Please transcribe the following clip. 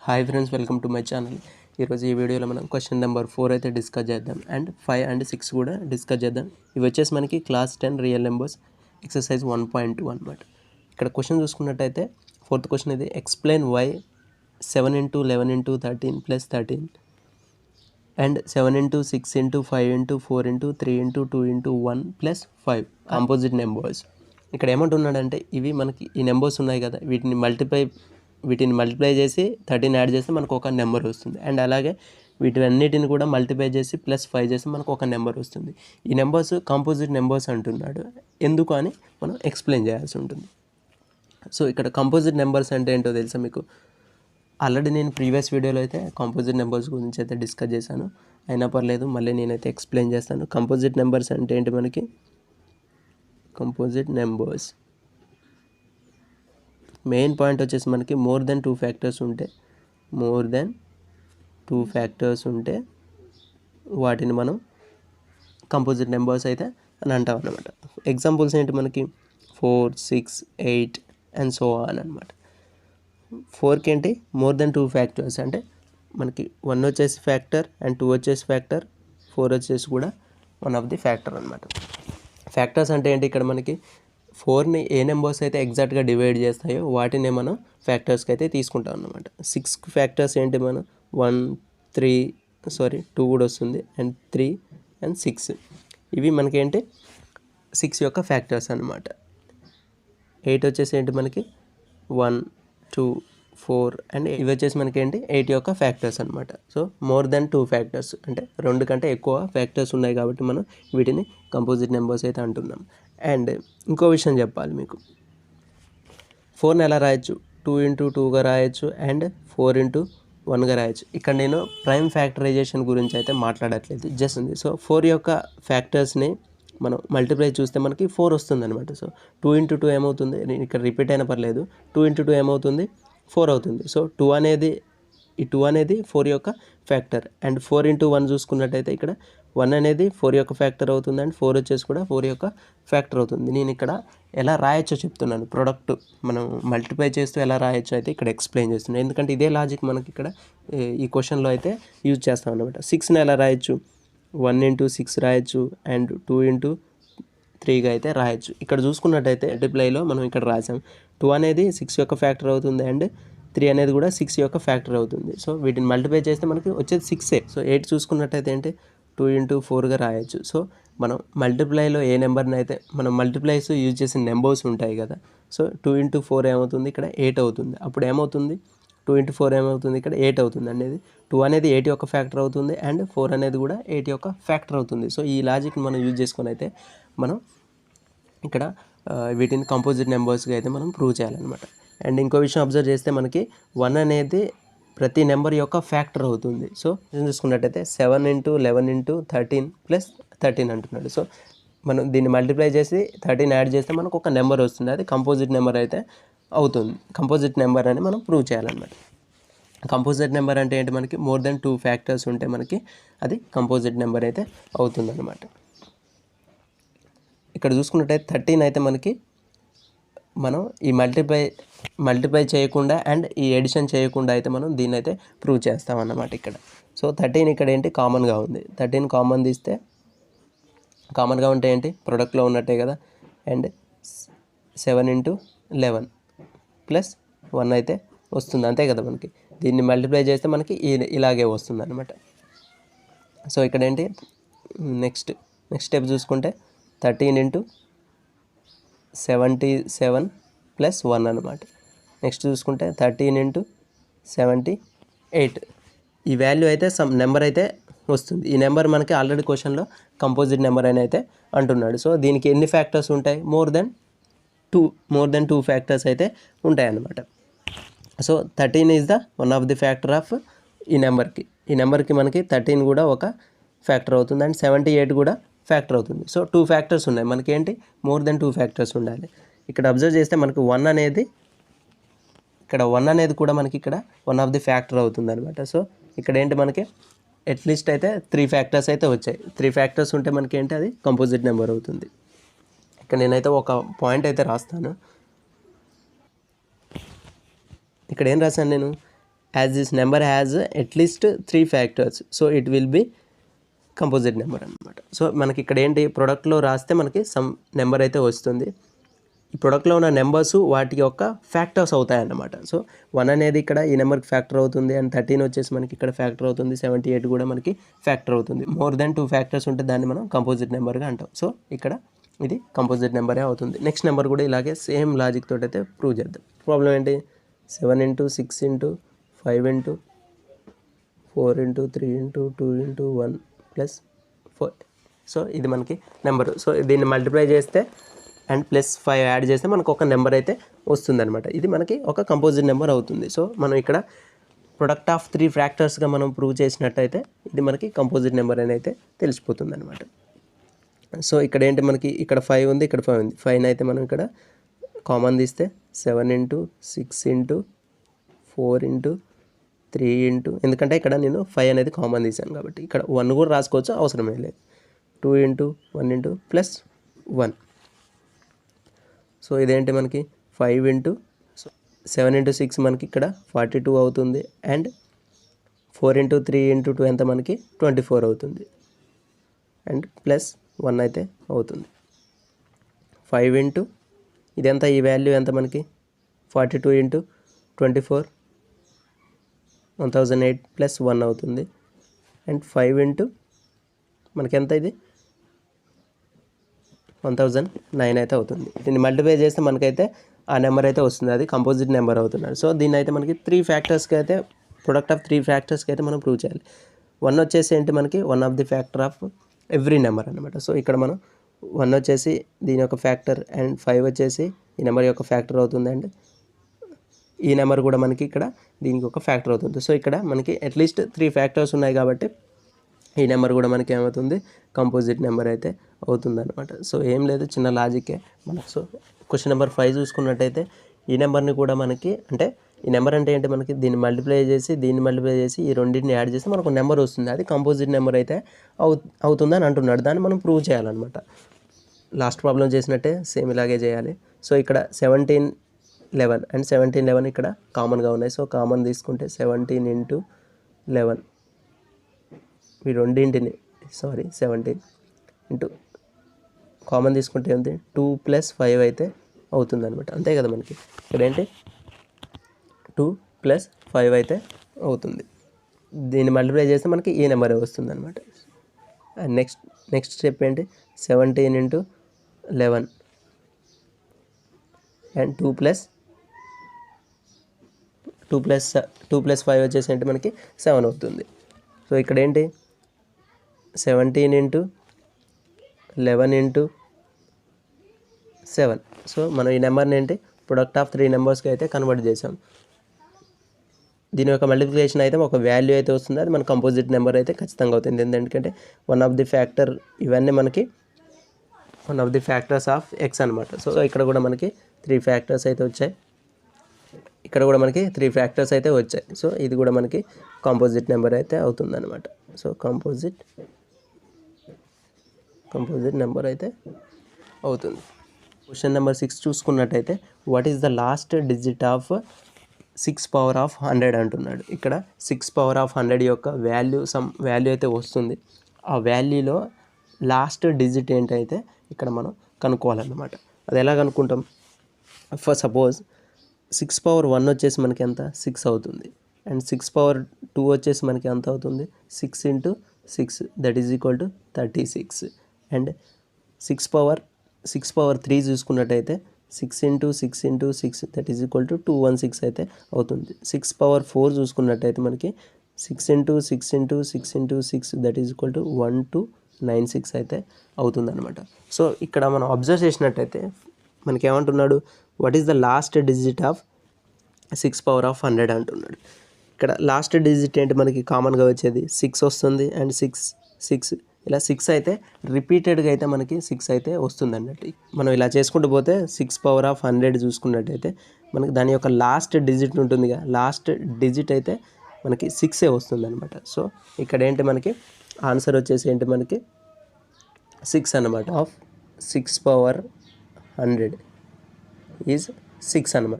Hi friends, welcome to my channel. ఈరోజు ఈ వీడియోలో మనం క్వశ్చన్ నెంబర్ 4 అయితే డిస్కస్ చేద్దాం అండ్ 5 అండ్ 6 కూడా డిస్కస్ చేద్దాం. ఇవి వచ్చేసి మనకి క్లాస్ 10 రియల్ నెంబర్స్ ఎక్సర్సైజ్ 1.2 అనమాట. ఇక్కడ క్వశ్చన్ చూసుకున్నట్టయితే ఫోర్త్ క్వశ్చన్ ఇది, explain why 7 into 11 into 13 plus 13 and 7 into 6 into 5 into 4 into 3 into 2 into 1 plus 5 composite numbers. ఇక్కడ ఏమంటున్నాడంటే ఇవి మనకి ఈ నెంబర్స్ ఉన్నాయి కదా, వీటిని మల్టిప్లై చేసి 13 యాడ్ చేస్తే మనకు ఒక నెంబర్ వస్తుంది. అండ్ అలాగే వీటినన్నిటిని కూడా మల్టిప్లై చేసి +5 చేస్తే మనకు ఒక నెంబర్ వస్తుంది. ఈ నెంబర్స్ కాంపోజిట్ నెంబర్స్ అంటున్నాడు. ఎందుకు అని మనం ఎక్స్ప్లెయిన్ చేయాల్సి ఉంటుంది. సో ఇక్కడ కాంపోజిట్ నెంబర్స్ అంటే ఏంటో తెలుసా మీకు? ఆల్రెడీ నేను ప్రీవియస్ వీడియోలో అయితే కాంపోజిట్ నెంబర్స్ గురించి అయితే డిస్కస్ చేశాను. అయినా పర్లేదు, మళ్ళీ నేనైతే ఎక్స్ప్లెయిన్ చేస్తాను. కాంపోజిట్ నెంబర్స్ అంటే ఏంటి మనకి? కాంపోజిట్ నెంబర్స్ మెయిన్ పాయింట్ వచ్చేసి మనకి మోర్ దెన్ 2 ఫ్యాక్టర్స్ ఉంటే వాటిని మనం కంపోజిట్ నెంబర్స్ అయితే అని అంటాం అన్నమాట. ఎగ్జాంపుల్స్ ఏంటి మనకి? 4, 6, 8 అండ్ సో ఆన్ అనమాట. 4కి ఏంటి? మోర్ దెన్ 2 ఫ్యాక్టర్స్ అంటే మనకి 1 వచ్చేసి ఫ్యాక్టర్ అండ్ 2 వచ్చేసి ఫ్యాక్టర్, 4 వచ్చేసి కూడా వన్ ఆఫ్ ది ఫ్యాక్టర్ అనమాట. ఫ్యాక్టర్స్ అంటే ఏంటి? ఇక్కడ మనకి 4ని ఏ నెంబర్స్ అయితే ఎగ్జాక్ట్గా డివైడ్ చేస్తాయో వాటినే మనం ఫ్యాక్టర్స్కి అయితే తీసుకుంటాం అన్నమాట. 6 ఫ్యాక్టర్స్ ఏంటి? మనం 2 కూడా వస్తుంది అండ్ 3 అండ్ 6 ఇవి మనకేంటి? 6 యొక్క ఫ్యాక్టర్స్ అనమాట. 8 వచ్చేసి ఏంటి మనకి? 1, 2, 4 అండ్ ఇవి వచ్చేసి మనకి ఏంటి? 8 యొక్క ఫ్యాక్టర్స్ అనమాట. సో మోర్ దెన్ 2 ఫ్యాక్టర్స్ అంటే 2 కంటే ఎక్కువ ఫ్యాక్టర్స్ ఉన్నాయి కాబట్టి మనం వీటిని కంపోజిట్ నెంబర్స్ అయితే అంటున్నాం. అండ్ ఇంకో విషయం చెప్పాలి మీకు, 4ని ఎలా రాయొచ్చు? 2 into 2గా రాయొచ్చు అండ్ 4 into 1గా రాయొచ్చు. ఇక్కడ నేను ప్రైమ్ ఫ్యాక్టరైజేషన్ గురించి అయితే మాట్లాడట్లేదు, జస్ట్ ఉంది. సో 4 యొక్క ఫ్యాక్టర్స్ని మనం మల్టిప్లై చూస్తే మనకి 4 వస్తుంది అనమాట. సో 2 into 2 ఏమవుతుంది? నేను ఇక్కడ రిపీట్ అయినా పర్లేదు. 2 into 2 ఏమవుతుంది? 4 అవుతుంది. సో 2 అనేది 4 యొక్క ఫ్యాక్టర్. అండ్ 4 into 1 చూసుకున్నట్టయితే ఇక్కడ 1 అనేది 4 యొక్క ఫ్యాక్టర్ అవుతుంది అండ్ 4 వచ్చేసి కూడా 4 యొక్క ఫ్యాక్టర్ అవుతుంది. నేను ఇక్కడ ఎలా రాయొచ్చో చెప్తున్నాను. ప్రోడక్ట్ మనం మల్టిప్లై చేస్తూ ఎలా రాయొచ్చో అయితే ఇక్కడ ఎక్స్ప్లెయిన్ చేస్తున్నాను. ఎందుకంటే ఇదే లాజిక్ మనకి ఇక్కడ ఈ క్వశ్చన్లో అయితే యూజ్ చేస్తాం అనమాట. 6ని ఎలా రాయొచ్చు? 1 into 6 రాయొచ్చు అండ్ 2 into 3గా అయితే రాయొచ్చు. ఇక్కడ చూసుకున్నట్టయితే మల్టిప్లైలో మనం ఇక్కడ రాసాం. 2 అనేది 6 యొక్క ఫ్యాక్టర్ అవుతుంది అండ్ 3 అనేది కూడా 6 యొక్క ఫ్యాక్టర్ అవుతుంది. సో వీటిని మల్టిప్లై చేస్తే మనకి వచ్చేది 6. సో 8 చూసుకున్నట్టయితే ఏంటి? 2 into 4గా రాయొచ్చు. సో మనం మల్టిప్లైలో ఏ నెంబర్ని అయితే మనం మల్టిప్లైస్ యూజ్ చేసిన నెంబర్స్ ఉంటాయి కదా. సో 2 into 4 ఏమవుతుంది? ఇక్కడ 8 అవుతుంది. అప్పుడు ఏమవుతుంది? 2 into 4 ఏమవుతుంది? ఇక్కడ 8 అవుతుంది. అనేది 2 అనేది 8 యొక్క ఫ్యాక్టర్ అవుతుంది అండ్ 4 అనేది కూడా 8 యొక్క ఫ్యాక్టర్ అవుతుంది. సో ఈ లాజిక్ని మనం యూజ్ చేసుకొని అయితే మనం ఇక్కడ వీటిని కంపోజిట్ నెంబర్స్గా అయితే మనం ప్రూవ్ చేయాలన్నమాట. అండ్ ఇంకో విషయం అబ్జర్వ్ చేస్తే మనకి 1 అనేది ప్రతి నెంబర్ యొక్క ఫ్యాక్టర్ అవుతుంది. సో చూసుకున్నట్టయితే 7 into 11 into 13 plus 13 అంటున్నాడు. సో మనం దీన్ని మల్టిప్లై చేసి 13 యాడ్ చేస్తే మనకు ఒక నెంబర్ వస్తుంది. అది కంపోజిట్ నెంబర్ అయితే అవుతుంది. కంపోజిట్ నెంబర్ అని మనం ప్రూవ్ చేయాలన్నమాట. కంపోజిట్ నెంబర్ అంటే ఏంటి? మనకి మోర్ దెన్ 2 ఫ్యాక్టర్స్ ఉంటే మనకి అది కంపోజిట్ నెంబర్ అయితే అవుతుంది అనమాట. ఇక్కడ చూసుకున్నట్టయితే 13 అయితే మనకి మనం ఈ మల్టిప్లై చేయకుండా అండ్ ఈ ఎడిషన్ చేయకుండా అయితే మనం దీన్ని అయితే ప్రూవ్ చేస్తామన్నమాట ఇక్కడ. సో 13 ఇక్కడ ఏంటి? కామన్గా ఉంది. 13 కామన్ తీస్తే కామన్గా ఉంటే ఏంటి? ప్రొడక్ట్లో ఉన్నట్టే కదా. అండ్ 7 into 11 plus 1 అయితే వస్తుంది, అంతే కదా. మనకి దీన్ని మల్టిప్లై చేస్తే మనకి ఇలాగే వస్తుంది అనమాట. సో ఇక్కడ ఏంటి? నెక్స్ట్ స్టెప్ చూసుకుంటే 13 into 77 plus 1 అనమాట. నెక్స్ట్ చూసుకుంటే 13 into 78 ఈ వాల్యూ అయితే సమ్ నెంబర్ అయితే వస్తుంది. ఈ నెంబర్ మనకి ఆల్రెడీ క్వశ్చన్లో కంపోజిట్ నెంబర్ అని అయితే అంటున్నాడు. సో దీనికి ఎన్ని ఫ్యాక్టర్స్ ఉంటాయి? మోర్ దెన్ 2 ఫ్యాక్టర్స్ అయితే ఉంటాయి అన్నమాట. So 13 is the one of the factor of ఈ నెంబర్కి మనకి 13 కూడా ఒక ఫ్యాక్టర్ అవుతుంది అండ్ 78 కూడా ఫ్యాక్టర్ అవుతుంది. సో 2 ఫ్యాక్టర్స్ ఉన్నాయి మనకి. ఏంటి? మోర్ దెన్ 2 ఫ్యాక్టర్స్ ఉండాలి. ఇక్కడ అబ్జర్వ్ చేస్తే మనకి 1 అనేది కూడా మనకి ఇక్కడ వన్ ఆఫ్ ది ఫ్యాక్టర్ అవుతుంది అనమాట. సో ఇక్కడ ఏంటి? మనకి అట్లీస్ట్ అయితే 3 ఫ్యాక్టర్స్ అయితే వచ్చాయి. 3 ఫ్యాక్టర్స్ ఉంటే మనకి ఏంటి? అది కంపోజిట్ నెంబర్ అవుతుంది. ఇక్కడ నేనైతే ఒక పాయింట్ అయితే రాస్తాను. ఇక్కడ ఏం రాశాను నేను? As this number has at least 3 factors, so it will be composite number అనమాట. సో మనకి ఇక్కడ ఏంటి, ప్రొడక్ట్లో రాస్తే మనకి సమ్ నెంబర్ అయితే వస్తుంది. ఈ ప్రొడక్ట్లో ఉన్న నెంబర్స్ వాటి యొక్క ఫ్యాక్టర్స్ అవుతాయన్నమాట. సో 1 అనేది ఇక్కడ ఈ నెంబర్కి ఫ్యాక్టర్ అవుతుంది, అండ్ 13 వచ్చేసి మనకి ఇక్కడ ఫ్యాక్టర్ అవుతుంది, 78 కూడా మనకి ఫ్యాక్టర్ అవుతుంది. మోర్ దెన్ 2 ఫ్యాక్టర్స్ ఉంటే దాన్ని మనం కంపోజిట్ నెంబర్గా అంటాం. సో ఇక్కడ ఇది కంపోజిట్ నెంబరే అవుతుంది. నెక్స్ట్ నెంబర్ కూడా ఇలాగే సేమ్ లాజిక్ తోటి అయితే ప్రూవ్ చేద్దాం. ప్రాబ్లం ఏంటి, 7 × 6 × 5 × 4 × 3 × 2 × 1 + 4. సో ఇది మనకి నెంబర్. సో దీన్ని మల్టిప్లై చేస్తే అండ్ +5 యాడ్ చేస్తే మనకు ఒక నెంబర్ అయితే వస్తుందన్నమాట. ఇది మనకి ఒక కంపోజిట్ నెంబర్ అవుతుంది. సో మనం ఇక్కడ ప్రొడక్ట్ ఆఫ్ 3 ఫ్యాక్టర్స్గా మనం ప్రూవ్ చేసినట్టయితే ఇది మనకి కంపోజిట్ నెంబర్ అని అయితే తెలిసిపోతుంది అనమాట. సో ఇక్కడ ఏంటి, మనకి ఇక్కడ 5 ఉంది, ఇక్కడ 5 ఉంది. 5 అయితే మనం ఇక్కడ కామన్ తీస్తే 7 × 6 × 4 × 3 × ఎందుకంటే ఇక్కడ నేను 5 అనేది కామన్ తీసాను కాబట్టి ఇక్కడ 1 కూడా రాసుకోవచ్చు, అవసరమే లేదు. 2 × 1 × +1. సో ఇదేంటి మనకి 5 × 7 × 6 మనకి ఇక్కడ 42 అవుతుంది, అండ్ 4 × 3 × 2 ఎంత మనకి 24 అవుతుంది, అండ్ +1 అయితే అవుతుంది. 5 × ఇదంతా ఈ వాల్యూ ఎంత మనకి 42 × 24 1008 +1 అవుతుంది, అండ్ 5 × మనకి ఎంత ఇది 1009 అయితే అవుతుంది. దీన్ని మల్టిప్లై చేస్తే మనకైతే ఆ నెంబర్ అయితే వస్తుంది, అది కంపోజిట్ నెంబర్ అవుతున్నాడు. సో దీన్ని అయితే మనకి 3 ఫ్యాక్టర్స్కి అయితే ప్రొడక్ట్ ఆఫ్ 3 ఫ్యాక్టర్స్కి అయితే మనం ప్రూవ్ చేయాలి. 1 వచ్చేసి ఏంటి మనకి 1 of the factor of every number అనమాట. సో ఇక్కడ మనం 1 వచ్చేసి దీని యొక్క ఫ్యాక్టర్, అండ్ 5 వచ్చేసి ఈ నెంబర్ యొక్క ఫ్యాక్టర్ అవుతుంది, అండ్ ఈ నెంబర్ కూడా మనకి ఇక్కడ దీనికి ఒక ఫ్యాక్టర్ అవుతుంది. సో ఇక్కడ మనకి అట్లీస్ట్ 3 ఫ్యాక్టర్స్ ఉన్నాయి కాబట్టి ఈ నెంబర్ కూడా మనకి ఏమవుతుంది, కంపోజిట్ నెంబర్ అయితే అవుతుంది అనమాట. సో ఏం లేదు, చిన్న లాజికే మనకు. సో క్వశ్చన్ నెంబర్ 5 చూసుకున్నట్టయితే ఈ నెంబర్ని కూడా మనకి, అంటే ఈ నెంబర్ అంటే ఏంటి, మనకి దీన్ని మల్టిప్లై చేసి దీన్ని మల్టిప్లై చేసి ఈ రెండింటిని యాడ్ చేసి మనకు నెంబర్ వస్తుంది, అది కంపోజిట్ నెంబర్ అయితే అవుతుందని అంటున్నాడు. దాన్ని మనం ప్రూవ్ చేయాలన్నమాట. లాస్ట్ ప్రాబ్లం చేసినట్టే సేమ్ ఇలాగే చేయాలి. సో ఇక్కడ 17 11 అండ్ 17 11 ఇక్కడ కామన్గా ఉన్నాయి. సో కామన్ తీసుకుంటే 17 × 11 ఈ రెండింటిని 17 × కామన్ తీసుకుంటే ఏంటి 2 + 5 అయితే అవుతుంది అనమాట. అంతే కదా, మనకి ఇక్కడ ఏంటి 2 + 5 అయితే అవుతుంది. దీన్ని మల్టిప్లై చేస్తే మనకి ఈ నెంబరే వస్తుంది అనమాట. అండ్ నెక్స్ట్ స్టెప్ ఏంటి 17 × 11 అండ్ 2 + 5 వచ్చేసి ఏంటి మనకి 7 అవుతుంది. సో ఇక్కడ ఏంటి 17 × 11 × 7. సో మనం ఈ నెంబర్ని ఏంటి ప్రొడక్ట్ ఆఫ్ 3 నెంబర్స్కి అయితే కన్వర్ట్ చేసాం. దీని యొక్క మల్టిప్లికేషన్ అయితే ఒక వాల్యూ అయితే వస్తుంది, అది మన కంపోజిట్ నెంబర్ అయితే ఖచ్చితంగా అవుతుంది. ఎందుకంటే 1 ఆఫ్ ది ఫ్యాక్టర్, ఇవన్నీ మనకి 1 of the factors of X అనమాట. సో ఇక్కడ కూడా మనకి 3 ఫ్యాక్టర్స్ అయితే వచ్చాయి, ఇక్కడ కూడా మనకి 3 ఫ్యాక్టర్స్ అయితే వచ్చాయి. సో ఇది కూడా మనకి కంపోజిట్ నెంబర్ అయితే అవుతుంది అనమాట. సో కంపోజిట్ నెంబర్ అయితే అవుతుంది. క్వశ్చన్ నెంబర్ 6 చూసుకున్నట్టయితే what is the last digit of 6 power of 100 అంటున్నాడు. ఇక్కడ 6 పవర్ ఆఫ్ 100 యొక్క వాల్యూ అయితే వస్తుంది. ఆ వాల్యూలో లాస్ట్ డిజిట్ ఏంటైతే ఇక్కడ మనం కనుక్కోవాలన్నమాట. అది ఎలా కనుక్కుంటాం, ఫర్ సపోజ్ 6 పవర్ 1 వచ్చేసి మనకి ఎంత 6 అవుతుంది, అండ్ 6 పవర్ 2 వచ్చేసి మనకి ఎంత అవుతుంది 6 × 6 that is equal to 36, and 6 power 3 చూసుకున్నట్టయితే 6 × 6 × 6 దట్ ఈజ్ ఈక్వల్ టు 216 అయితే అవుతుంది. 6 పవర్ 4 చూసుకున్నట్టయితే మనకి 6 × 6 × 6 × 6 దట్ ఈజ్ ఈక్వల్ టు 1296 అయితే అవుతుంది అనమాట. సో ఇక్కడ మనం అబ్జర్వ్ చేసినట్టయితే మనకి ఏమంటున్నాడు, what is the last digit of 6 power of 100 అంటున్నాడు. ఇక్కడ లాస్ట్ డిజిట్ ఏంటి, మనకి కామన్గా వచ్చేది 6 వస్తుంది, అండ్ 6 ఇలా 6 అయితే రిపీటెడ్గా అయితే మనకి 6 అయితే వస్తుంది అన్నట్టు. మనం ఇలా చేసుకుంటూ పోతే 6 పవర్ ఆఫ్ 100 చూసుకున్నట్టయితే మనకి దాని యొక్క లాస్ట్ డిజిట్ ఉంటుందిగా, లాస్ట్ డిజిట్ అయితే మనకి 6 వస్తుంది అనమాట. సో ఇక్కడ ఏంటి మనకి ఆన్సర్ వచ్చేసి ఏంటి మనకి 6 అనమాట. ఆఫ్ 6 పవర్ 100 ఈజ్ 6 అనమాట.